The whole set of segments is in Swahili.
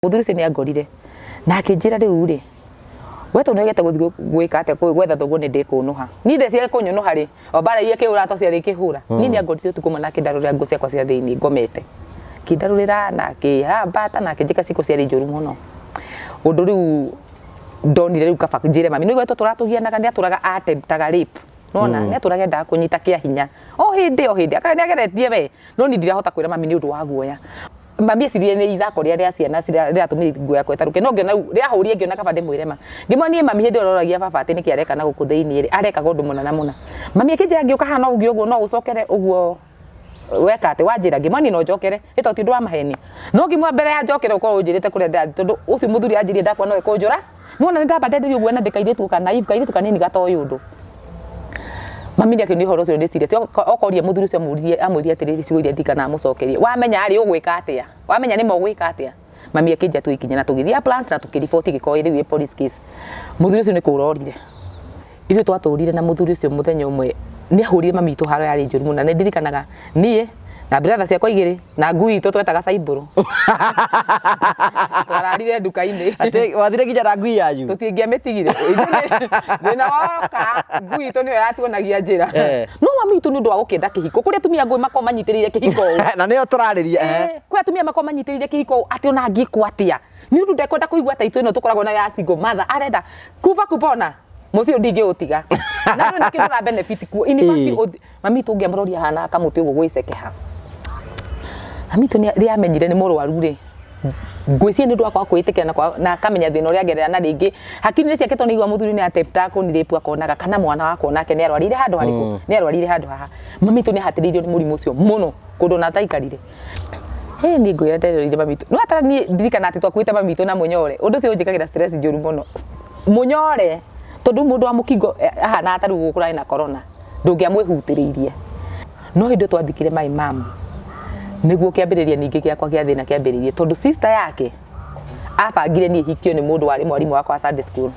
Muthuri ucio ni angorire na akinjira riu ri we to negete guthii gwika ate gwetha thoguo ni ndikunuha ni ndecire kunyunuha ri o bara iye kiura to ciari kihura ni ni angorire tukuma na kindarurira ngo ciakwa cia thiini ngomete kindarurira na kihambata na kinjika ciko ciari njuru muno undu riu ndonire riu kaba njire mami ni gweto turatugianaga ni aturaga atemptaga rape nona ni aturaga nda kunyita kia hinya o hindi akana ni ageretie we no ni ndirahota kwira mami ni undu wa guoya mami ecirie ni ithako ria ciana ria tumiri nguo yakwa itaruke no ngiona ria hurie ngiona kaba ndimwire ma ngimoni mami hindi ororagia baba ati ni kiareka na guku thiini ri areka gondu munana muna mami akinjira ngiuka hana ugi uguo no ucokere uguo weka ati wanjira ngimoni no njokere ito ti ndu wa maheni no ngimwa mbere ya njokere uko unjirite kure ndari tondu ucio muthuri anjirie ndakwa no ikunjura nona ni ndamba ndenderio uguo na ndikairetu kana ivu kairetu kanini gatoyo undu mami ndi akini horo cio ndicire okoria muthuri cio amuririe atiriri ciugo iria ndikana mucokerie wamenya ari ugwika atia wamenya ni mo gwika atia mami akinja tu ikinya na tugithia plans na tukiripoti gikoi riu police case muthuri cio ni kurorire ithu twaturire na muthuri cio muthenya umwe ni ahurire mami tu haro yari njuru muna ni ndirikanaga nie na brother ciakwa igiri na ngui itu twetaga Saiburu twararire nduka-ini ati wathire kinya na ngui yanyu tutingiamitigire thina woka ngui itu niyo yatuonagia njira no mami itu ni ndu wa gukenda kihiko kuria tumia ngui mako manyitirire kihiko na niyo turaririe kuria tumia mako manyitirire kihiko ati ona ngikwa atia ni undu ndekwenda kuigua ta itu ino tukoragwo na ya single mother arenda kuva kupona mucio ndingi utiga na no kindu na benefit ku in fact mami tu ngiamroria hana kamuti ugo gwicekeha mami tu ni amenyire ni murwaru ri ngwiciye ni ndu akwa kwitikira na kamenya thina uria gerera na ringi hakini ciake to ni igwa muthuri ni atempta kuniripu akonaga kana mwana wako nake ni arwarire handu hariku ni arwarire handu haha mami tu ni hatiririo ni murimu ucio muno kundu na taikarire ni nguya ndererire mami tu no atara ni ndirikana ati twakuite mami tu na munyore undu ucio unjikagira stress njuru muno munyore tondu mundu wa mukingo ahana ataru gukura na corona ndungiamwihutiriirie no hindu twathikire my mom niguo kiambiriria ningi giakwa gia thina kiambiririe tondu sister yake abangire ni hikio ni mundu wari mwarimu wakwa Sunday school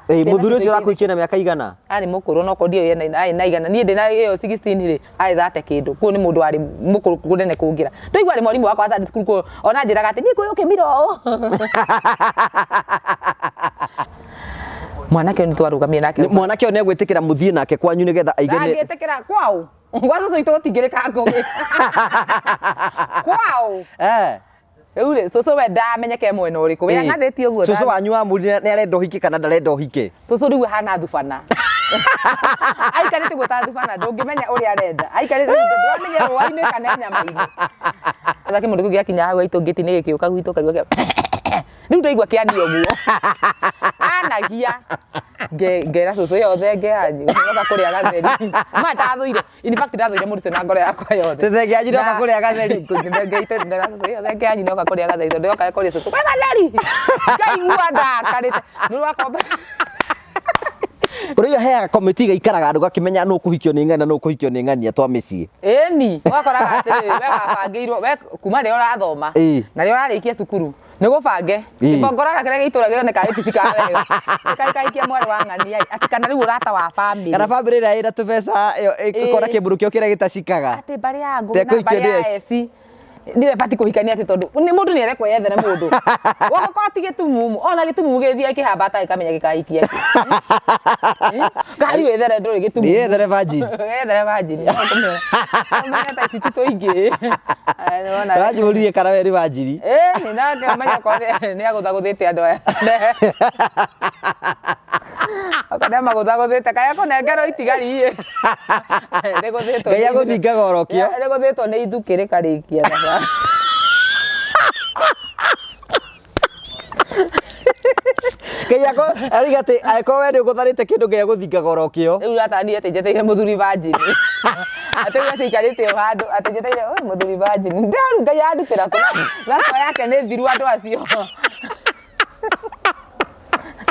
muthuri ucio arakuikia na miaka igana ari mukuru no kondio ye na igana ni ndina iyo 16 ri ari thate kindu ku ni mundu wari mukuru kunene kungira ndoigwa ari mwarimu wakwa Sunday school ko ona njiraga ati ni kuyuke miro mwanake ni twarugamie nake mwanake one gwitikira muthie nake kwanyu nigetha aigene agitikira kwao ngwazo so itotigirika ngoge kwao ule soso we ndamenyeke mwena uriku we ngatheti uguo soso wanyu wa muri ni arenda uhike kana ndarenda uhike soso riu hana thufana aikarite guta thufana ndungimenya uri arenda aikarite ndamenya rwaine kana nyama-ini thaki mundu giakinya hau itungiti ni gikiuka gwitu kaigua riu ndaigua kianio guo anagia ngera soso yothe ngeanyu ngoka kuria gatheri ma tathuire in fact tathuire mundu na ngoro yakwa yothe tethege anyu noka kuria gatheri ngeite ndera soso yothe ngeanyu noka kuria gatheri tondu yoka kuria soso gatheri ngaigua ndakarite ni rwakomba Uriyo heaga committee gaikaraga andu gakimenya no kuhikio ni ng'ana no kuhikio ni ng'ania twa micii ni wakora atiri we wabangirwo we kuma ri urathoma na ri urarikia cukuru ni gubange ibongora kire gitura gioneka itisika wega kaikaikia mwari wa ng'ania ati kana riu urata wa family kana family ira ira tubesa ikora kiburu kio kire gitacikaga ati bari ya ngũ na bari ya esi niwe bati kuhikania ati tondu ni mundu ni arekwa yethere mundu wako ati gitumumu ona gitumumu githia kihamba ata ikamenya gikaikia kari wethere nduri gitumumu yethere virgin kumenya ta citito ingi ona rajurie kana we ri virgin ni nake menya kwa ni aguthaguthite andu aya akana maguthaguthite kaya ko nengero itigari ye negothito ngai aguthingaga orokio negothito ni ithukire karikia Kaya ko arigate aiko we ndio gutharite kindu ngai aguthingaga orokio riu ratani ate jeteire muthuri virgin ate we cikarite handu ate jeteire muthuri virgin ndaru ngai andutira kuna na yake ni thiru andu acio